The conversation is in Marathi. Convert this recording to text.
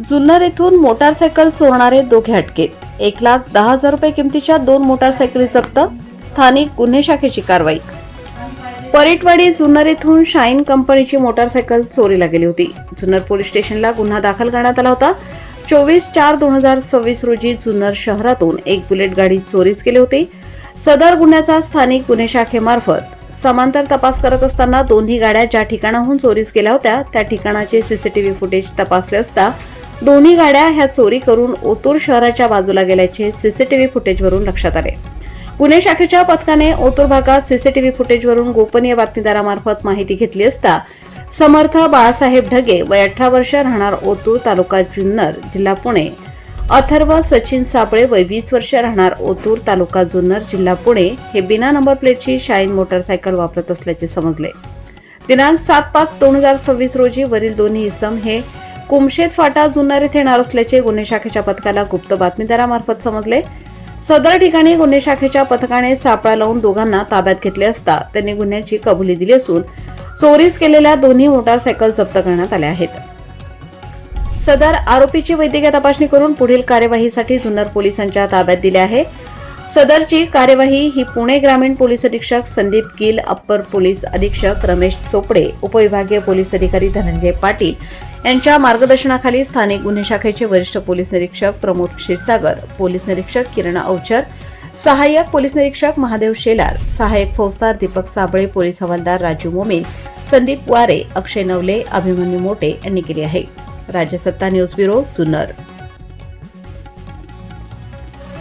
जुन्नर येथून मोटारसायकल चोरणारे दोघे अटकेत. 1,10,000 रुपये किमतीच्या 2 मोटारसायकली जप्त. स्थानिक गुन्हे शाखेची कारवाई. परीटवाडी जुन्नर येथून शाईन कंपनीची मोटारसायकल चोरीला गेली होती. जुन्नर पोलीस स्टेशनला गुन्हा दाखल करण्यात आला होता. 24/4/2026 रोजी जुन्नर शहरातून एक बुलेट गाडी चोरीस गेली होती. सदर गुन्ह्याचा स्थानिक गुन्हे शाखेमार्फत समांतर तपास करत असताना दोन्ही गाड्या ज्या ठिकाणाहून चोरीस गेल्या होत्या त्या ठिकाणाचे सीसीटीव्ही फुटेज तपासले असता दोन्ही गाड्या ह्या चोरी करून ओतूर शहराच्या बाजूला गेल्याचे सीसीटीव्ही फुटेजवरून लक्षात आले. गुन्हे शाखेच्या पथकाने ओतूर भागात सीसीटीव्ही फुटेजवरून गोपनीय बातमीदारामार्फत माहिती घेतली असता समर्थ बाळासाहेब ढगे वय 18 वर्ष राहणार ओतूर तालुका जुन्नर जिल्हा पुणे, अथर्व सचिन साबळे वय 20 वर्ष राहणार ओतूर तालुका जुन्नर जिल्हा पुणे हे बिना नंबर प्लेटची शाईन मोटारसायकल वापरत असल्याचे समजले. दिनांक 7/5/2026 रोजी वरील दोन्ही इसम हे कुमशेत फाटा जुन्नर येथे येणार असल्याचे गुन्हे शाखेच्या पथकाला गुप्त बातमीदारामार्फत समजले. सदर ठिकाणी गुन्हे शाखेच्या पथकाने सापळा लावून दोघांना ताब्यात घेतले असता त्यांनी गुन्ह्याची कबुली दिली असून चोरीस केलेल्या दोन्ही मोटारसायकल जप्त करण्यात आल्या आहेत. सदर आरोपीची वैद्यकीय तपासणी करून पुढील कार्यवाहीसाठी जुन्नर पोलिसांच्या ताब्यात दिले आहे. सदरची कार्यवाही ही पुणे ग्रामीण पोलीस अधीक्षक संदीप गिल, अप्पर पोलीस अधीक्षक रमेश चोपडे, उपविभागीय पोलीस अधिकारी धनंजय पाटील यांच्या मार्गदर्शनाखाली स्थानिक गुन्हे शाखेचे वरिष्ठ पोलीस निरीक्षक प्रमोद क्षीरसागर, पोलीस निरीक्षक किरण अवचर, सहाय्यक पोलीस निरीक्षक महादेव शेलार, सहाय्यक फौजदार दीपक साबळे, पोलीस हवालदार राजू मोमीन, संदीप वारे, अक्षय नवले, अभिमन्यू मोटे यांनी केली आहे. राज्यसत्ता न्यूज ब्युरो जुन्नर.